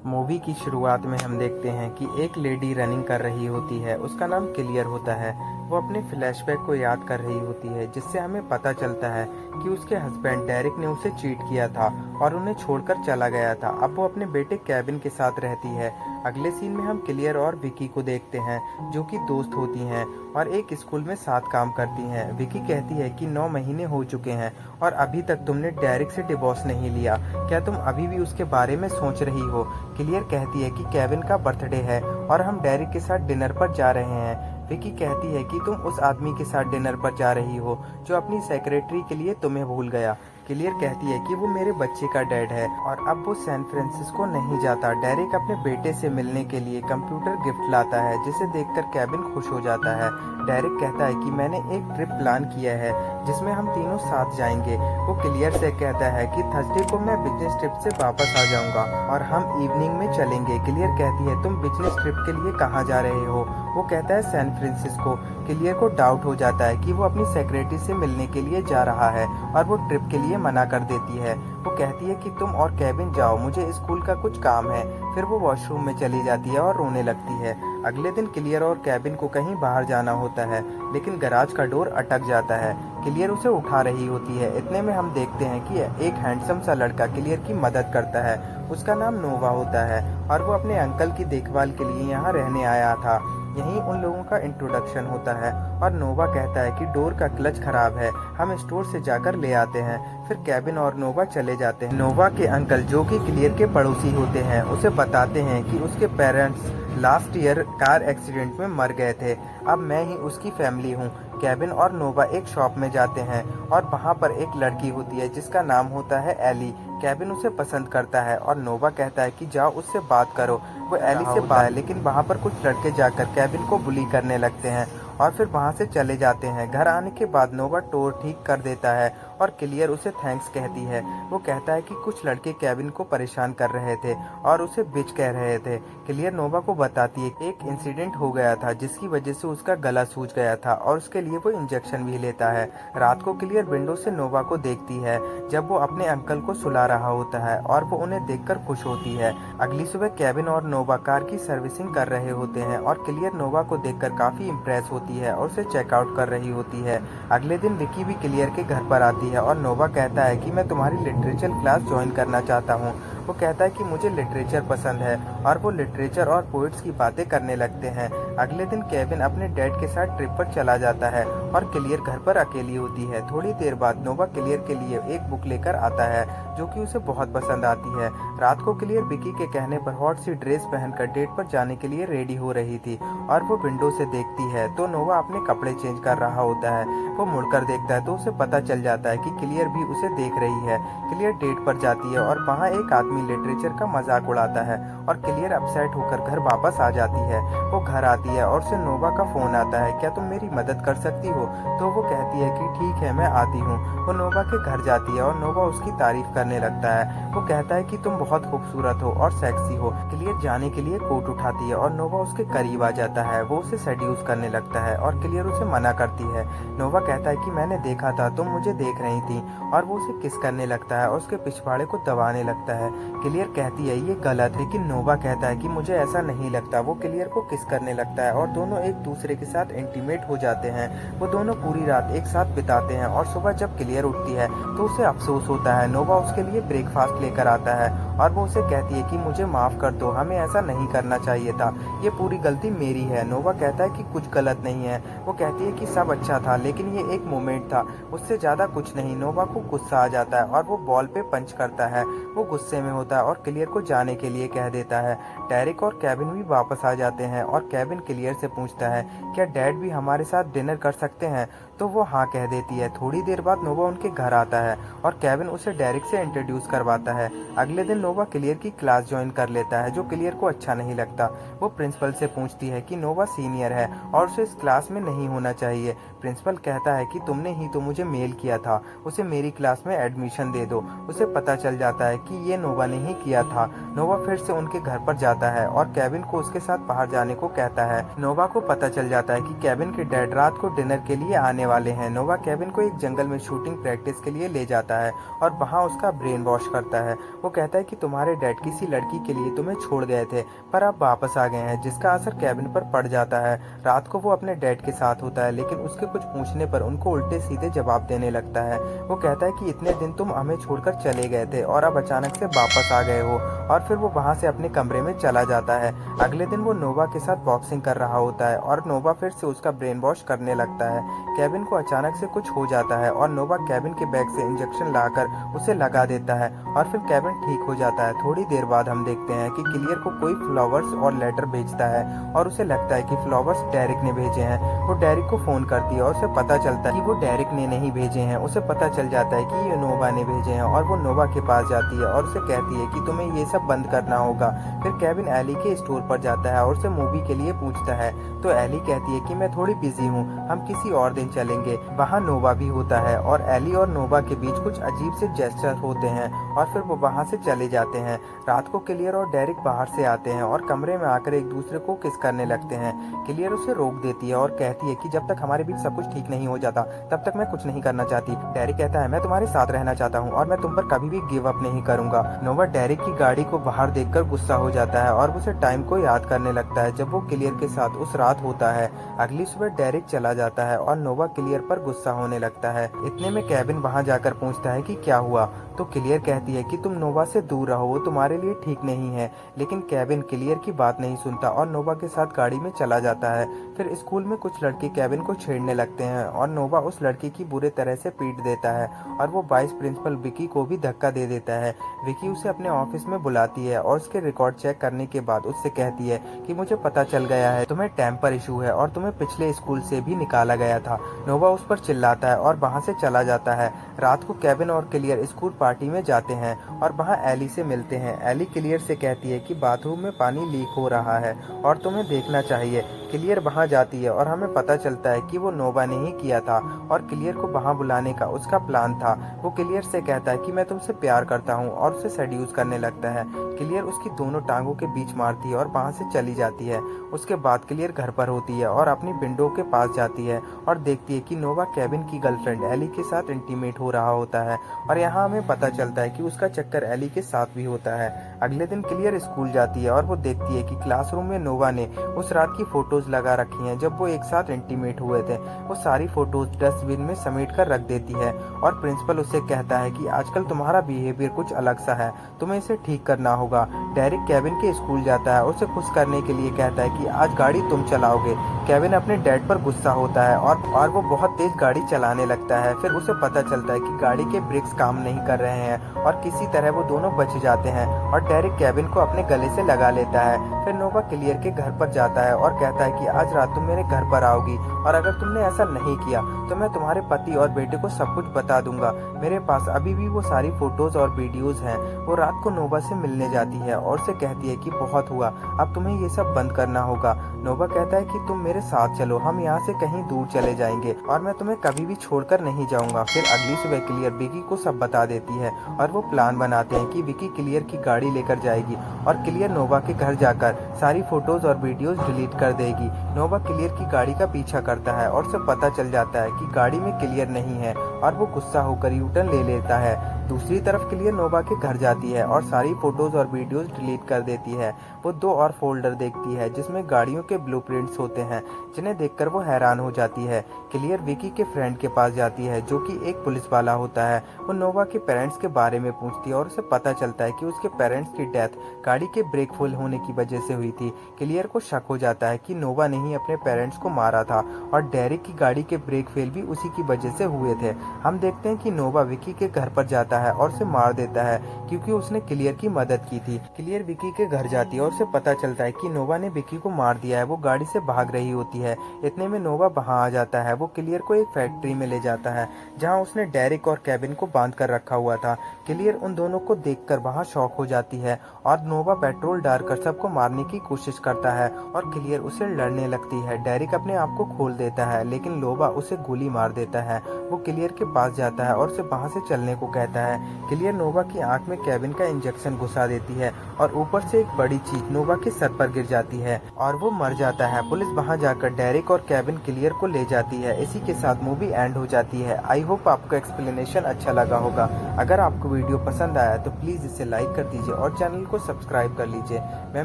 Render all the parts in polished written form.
Movie की शुरुआत में हम देखते हैं कि एक लेडी रनिंग कर रही होती है। उसका नाम क्लियर होता है। वो अपने फ्लैशबैक को याद कर रही होती है, जिससे हमें पता चलता है कि उसके हस्बैंड डेरिक ने उसे चीट किया था और उन्हें छोड़कर चला गया था। अब वो अपने बेटे केविन के साथ रहती है। अगले सीन में हम क्लियर और विकी को देखते हैं, जो कि दोस्त होती हैं और एक स्कूल में साथ काम करती हैं। विकी कहती है कि 9 महीने हो चुके हैं और अभी तक तुमने डेरिक से डिवोर्स नहीं लिया। क्या तुम अभी भी उसके बारे में सोच रही हो? क्लियर कहती है कि केविन का बर्थडे है और हम डेरिक के साथ डिनर पर जा रहे हैं। विकी कहती है कि तुम उस आदमी के साथ डिनर पर जा रही हो जो अपनी सेक्रेटरी के लिए तुम्हें भूल गया। क्लियर कहती है कि वो मेरे बच्चे का डैड है और अब वो सैन फ्रांसिस्को नहीं जाता। डेरिक अपने बेटे से मिलने के लिए कंप्यूटर गिफ्ट लाता है, जिसे देखकर केविन खुश हो जाता है। डेरिक कहता है कि मैंने एक ट्रिप प्लान किया है जिसमें हम तीनों साथ जाएंगे। वो क्लियर से कहता है कि थर्सडे को मैं बिजनेस ट्रिप से वापस आ जाऊंगा और हम इवनिंग में चलेंगे। क्लियर कहती है तुम बिजनेस ट्रिप के लिए कहाँ जा रहे हो? वो कहता है सैन फ्रांसिस्को। क्लियर को डाउट हो जाता है कि वो अपनी सेक्रेटरी से मिलने के लिए जा रहा है और वो ट्रिप के लिए मना कर देती है। वो कहती है कि तुम और केविन जाओ, मुझे स्कूल का कुछ काम है। फिर वो वॉशरूम में चली जाती है और रोने लगती है। अगले दिन क्लियर और केविन को कहीं बाहर जाना होता है, लेकिन गैराज का डोर अटक जाता है। क्लियर उसे उठा रही होती है। इतने में हम देखते हैं कि एक हैंडसम सा लड़का क्लियर की मदद करता है। उसका नाम नोवा होता है और वो अपने अंकल की देखभाल के लिए यहाँ रहने आया था। यहीं उन लोगों का इंट्रोडक्शन होता है और नोवा कहता है कि डोर का क्लच खराब है, हम स्टोर से जाकर ले आते हैं। फिर केविन और नोवा चले जाते हैं। नोवा के अंकल, जो कि क्लियर के पड़ोसी होते हैं, उसे बताते हैं कि उसके parents last year car accident में मर गए थे। अब मैं ही उसकी फैमिली हूँ। केविन और नोवा एक शॉप में जाते हैं और वहाँ पर एक लड़की होती है जिसका नाम होता है एली। केविन उसे पसंद करता है और नोवा कहता है कि जाओ उससे बात करो। वो एली से बात है, लेकिन वहाँ पर कुछ लड़के जाकर केविन को बुली करने लगते हैं और फिर वहाँ से चले जाते हैं। घर आने के बाद नोवा डोर ठीक कर देता है और क्लियर उसे थैंक्स कहती है। वो कहता है कि कुछ लड़के केविन को परेशान कर रहे थे और उसे बिच कह रहे थे। क्लियर नोवा को बताती है कि एक इंसिडेंट हो गया था जिसकी वजह से उसका गला सूज गया था और उसके लिए वो इंजेक्शन भी लेता है। रात को क्लियर विंडो से नोवा को देखती है जब वो अपने अंकल को सुला रहा होता है और वो उन्हें देखकर खुश होती है। अगली सुबह केविन और नोवा कार की सर्विसिंग कर रहे होते हैं और क्लियर नोवा को देखकर काफी इम्प्रेस होती है और उसे चेकआउट कर रही होती है। अगले दिन विकी भी क्लियर के घर पर आती है और नोवा कहता है कि मैं तुम्हारी लिटरेचर क्लास ज्वाइन करना चाहता हूँ। वो कहता है कि मुझे लिटरेचर पसंद है और वो लिटरेचर और पोइट्स की बातें करने लगते हैं। अगले दिन केविन अपने डैड के साथ ट्रिप पर चला जाता है और क्लियर घर पर अकेली होती है। थोड़ी देर बाद नोवा क्लियर के लिए एक बुक लेकर आता है जो कि उसे बहुत पसंद आती है। रात को क्लियर विकी के कहने पर हॉट सी ड्रेस पहनकर डेट पर जाने के लिए रेडी हो रही थी और वो विंडो से देखती है तो नोवा अपने कपड़े चेंज कर रहा होता है। वो मुड़कर देखता है तो उसे पता चल जाता है कि क्लियर भी उसे देख रही है। क्लियर डेट पर जाती है और वहाँ एक आदमी लिटरेचर का मजाक उड़ाता है और क्लियर अपसेट होकर घर वापस आ जाती है। वो घर आती है और उसे नोवा का फोन आता है, क्या तुम मेरी मदद कर सकती हो? तो वो कहती है कि ठीक है, मैं आती हूँ। वो नोवा के घर जाती है और नोवा उसकी तारीफ करने लगता है। वो कहता है कि तुम बहुत खूबसूरत हो और सेक्सी हो। क्लियर जाने के लिए कोट उठाती है और नोवा उसके करीब आ जाता है। वो उसे सेड्यूस करने लगता है और क्लियर उसे मना करती है। नोवा कहता है कि मैंने देखा था, तुम मुझे देख रही थी, और वो उसे किस करने लगता है और उसके पिछवाड़े को दबाने लगता है। क्लियर कहती है ये गलत है, लेकिन नोवा कहता है कि मुझे ऐसा नहीं लगता। वो क्लियर को किस करने लगता है और दोनों एक दूसरे के साथ इंटीमेट हो जाते हैं। वो दोनों पूरी रात एक साथ बिताते हैं और सुबह जब क्लियर उठती है तो उसे अफसोस होता है। नोवा उसके लिए ब्रेकफास्ट लेकर आता है और वो उसे कहती है कि मुझे माफ कर दो, हमें ऐसा नहीं करना चाहिए था, ये पूरी गलती मेरी है। नोवा कहता है कि कुछ गलत नहीं है। वो कहती है कि सब अच्छा था, लेकिन ये एक मोमेंट था, उससे ज्यादा कुछ नहीं। नोवा को गुस्सा आ जाता है और वो बॉल पे पंच करता है। वो गुस्से में होता है और क्लियर को जाने के लिए कह देता है। डेरिक और केविन भी वापस आ जाते हैं और केविन क्लियर से पूछता है क्या डैड भी हमारे साथ डिनर कर सकते हैं? तो वो हाँ कह देती है। थोड़ी देर बाद नोवा उनके घर आता है और केविन उसे डेरिक से इंट्रोड्यूस करवाता है। अगले दिन नोवा क्लियर की क्लास ज्वाइन कर लेता है, जो क्लियर को अच्छा नहीं लगता। वो प्रिंसिपल से पूछती है कि नोवा सीनियर है और उसे इस क्लास में नहीं होना चाहिए। प्रिंसिपल कहता है कि तुमने ही तो मुझे मेल किया था, उसे मेरी क्लास में एडमिशन दे दो। उसे पता चल जाता है कि ये नोवा ने ही किया था। नोवा फिर से उनके घर पर जाता है और केविन को उसके साथ बाहर जाने को कहता है। नोवा को पता चल जाता है कि केविन के डैड रात को डिनर के लिए आने वाले हैं। नोवा केविन को एक जंगल में शूटिंग प्रैक्टिस के लिए ले जाता है और वहाँ उसका ब्रेन वॉश करता है। वो कहता है कि तुम्हारे डैड किसी लड़की के लिए तुम्हें छोड़ गए थे पर अब वापस आ गए हैं, जिसका असर केविन पर पड़ जाता है। रात को वो अपने डैड के साथ होता है, लेकिन उसके कुछ पूछने पर उनको उल्टे सीधे जवाब देने लगता है। वो कहता है कि इतने दिन तुम हमें छोड़कर चले गए थे और अब अचानक से वापस आ गए हो, और फिर वो वहाँ से अपने कमरे में चला जाता है। अगले दिन वो नोवा के साथ बॉक्सिंग कर रहा होता है और नोवा फिर से उसका ब्रेन वॉश करने लगता है। केविन को अचानक से कुछ हो जाता है और नोवा केविन के बैग से इंजेक्शन लाकर उसे लगा देता है और फिर केविन ठीक हो जाता है। थोड़ी देर बाद हम देखते हैं कि क्लियर को कोई फ्लावर्स और लेटर भेजता है और उसे लगता है कि फ्लावर्स डेरिक ने भेजे हैं। वो डेरिक को फोन करती है और उसे पता चलता है कि वो डेरिक ने नहीं भेजे हैं। उसे पता चल जाता है कि ये नोवा ने भेजे हैं और वो नोवा के पास जाती है और उसे कहती है कि तुम्हें ये सब बंद करना होगा। फिर केविन एली के स्टोर पर जाता है और उसे मूवी के लिए पूछता है, तो एली कहती है कि मैं थोड़ी बिजी हूँ, हम किसी और दिन चलेंगे। वहाँ नोवा भी होता है और एली और नोवा के बीच कुछ अजीब से जेस्चर होते हैं और फिर वो वहाँ से चले जाते हैं। रात को क्लियर और डेरिक बाहर से आते हैं और कमरे में आकर एक दूसरे को किस करने लगते हैं। क्लियर उसे रोक देती है और कहती है कि जब तक हमारे बीच सब कुछ ठीक नहीं हो जाता तब तक मैं कुछ नहीं करना चाहती। डेरिक कहता है, मैं तुम्हारे साथ रहना चाहता हूँ और मैं तुम पर कभी भी गिव अप नहीं करूंगा। नोवा डेरिक की गाड़ी को बाहर देखकर गुस्सा हो जाता है और उसे टाइम को याद करने लगता है जब वो क्लियर के साथ उस रात होता है। अगली सुबह डेरिक चला जाता है और नोवा क्लियर पर गुस्सा होने लगता है। इतने में केविन वहाँ जाकर पूछता है कि क्या हुआ, तो क्लियर कहती है कि तुम नोवा से दूर रहो, वो तुम्हारे लिए ठीक नहीं है। लेकिन केविन क्लियर की बात नहीं सुनता और नोवा के साथ गाड़ी में चला जाता है। फिर स्कूल में कुछ लड़के केविन को छेड़ने लगते हैं और नोवा उस लड़की की बुरे तरह से पीट देता है और वो वाइस प्रिंसिपल विकी को भी धक्का दे देता है। विकी उसे अपने ऑफिस में बुलाती है और उसके रिकॉर्ड चेक करने के बाद उससे कहती है कि मुझे पता चल गया है तुम्हें टेम्पर इशू है और तुम्हें पिछले स्कूल से भी निकाला गया था। नोवा उस पर चिल्लाता है और वहाँ से चला जाता है। रात को केविन और क्लियर स्कूल पार्टी में जाते हैं और वहाँ एली से मिलते हैं। एली क्लियर से कहती है कि बाथरूम में पानी लीक हो रहा है और तुम्हें देखना चाहिए। क्लियर वहाँ जाती है और हमें पता चलता है कि वो नोवा ने ही किया था और क्लियर को वहाँ बुलाने का उसका प्लान था। वो क्लियर से कहता है कि मैं तुमसे प्यार करता हूँ और उसे सेड्यूस करने लगता है। क्लियर उसकी दोनों टांगों के बीच मारती है और वहाँ से चली जाती है। उसके बाद क्लियर घर पर होती है और अपनी विंडो के पास जाती है और देखती है कि नोवा केविन की गर्लफ्रेंड एली के साथ इंटीमेट हो रहा होता है और यहाँ हमें पता चलता है कि उसका चक्कर एली के साथ भी होता है। अगले दिन क्लियर स्कूल जाती है और वो देखती है कि क्लासरूम में नोवा ने उस रात की फोटोज लगा रखी हैं जब वो एक साथ इंटीमेट हुए थे। वो सारी फोटोज डस्टबिन में समेट कर रख देती है और प्रिंसिपल उससे कहता है कि आजकल तुम्हारा बिहेवियर कुछ अलग सा है, तुम्हें इसे ठीक करना होगा। डेरिक केविन के स्कूल जाता है और उसे खुश करने के लिए कहता है कि आज गाड़ी तुम चलाओगे। केविन अपने डैड पर गुस्सा होता है और वो बहुत तेज गाड़ी चलाने लगता है। फिर उसे पता चलता है कि गाड़ी के ब्रेक्स काम नहीं कर रहे हैं और किसी तरह वो दोनों बच जाते हैं और डेरिक केविन को अपने गले से लगा लेता है। फिर नोवा क्लियर के घर पर जाता है और कहता है कि आज रात तुम मेरे घर पर आओगी और अगर तुमने ऐसा नहीं किया तो मैं तुम्हारे पति और बेटे को सब कुछ बता दूंगा। मेरे पास अभी भी वो सारी फोटोज और वीडियोज हैं। वो रात को नोवा से मिलने जाती है और उसे कहती है कि बहुत हुआ, अब तुम्हें ये सब बंद करना होगा। नोवा कहता है कि तुम मेरे साथ चलो, हम यहाँ से कहीं दूर चले जाएंगे और मैं तुम्हें कभी भी छोड़कर नहीं जाऊंगा। फिर अगली सुबह क्लियर विकी को सब बता देती है और वो प्लान बनाते हैं कि विकी क्लियर की गाड़ी लेकर जाएगी और क्लियर नोवा के घर जाकर सारी फोटोज और वीडियोज डिलीट कर देगी। नोवा क्लियर की गाड़ी का पीछा करता है और उसे पता चल जाता है कि गाड़ी में क्लियर नहीं है और वो गुस्सा होकर यूटर्न ले लेता है। दूसरी तरफ क्लियर नोवा के घर जाती है और सारी फोटोज और वीडियोज डिलीट कर देती है। वो 2 और फोल्डर देखती है जिसमें गाड़ियों के ब्लूप्रिंट्स होते हैं, जिन्हें देखकर वो हैरान हो जाती है। क्लियर विकी के फ्रेंड के पास जाती है जो कि एक पुलिस वाला होता है। वो नोवा के पेरेंट्स के बारे में पूछती है और उसे पता चलता है कि उसके पेरेंट्स की डेथ गाड़ी के ब्रेक फेल होने की वजह से हुई थी। क्लियर को शक हो जाता है कि नोवा ने ही अपने पेरेंट्स को मारा था और डेरिक की गाड़ी के ब्रेक फेल भी उसी की वजह से हुए थे। हम देखते हैं कि नोवा विकी के घर पर जाता है और उसे मार देता है क्योंकि उसने क्लियर की मदद की थी। क्लियर विकी के घर जाती है और उसे पता चलता है कि नोवा ने विकी को मार दिया है। वो गाड़ी से भाग रही होती है। इतने में नोवा वहां आ जाता है। वो क्लियर को एक फैक्ट्री में ले जाता है जहां उसने डेरिक और केविन को बांध कर रखा हुआ था। क्लियर उन दोनों को देखकर वहां शॉक हो जाती है और नोवा पेट्रोल डालकर सबको मारने की कोशिश करता है और क्लियर उसे लड़ने लगती है। डेरिक अपने आप को खोल देता है लेकिन नोवा उसे गोली मार देता है। वो क्लियर के पास जाता है और उसे वहां से चलने को कहता होता है। क्लियर नोवा की आंख में केविन का इंजेक्शन घुसा देती है और ऊपर से एक बड़ी चीज नोवा के सर पर गिर जाती है और वो मर जाता है। पुलिस वहां जाकर डेरिक और केविन क्लियर को ले जाती है। इसी के साथ मूवी एंड हो जाती है। आई होप आपको एक्सप्लेनेशन अच्छा लगा होगा। अगर आपको वीडियो पसंद आया तो प्लीज इसे लाइक कर दीजिए और चैनल को सब्सक्राइब कर लीजिए। मैं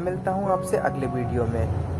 मिलता हूँ आपसे अगले वीडियो में।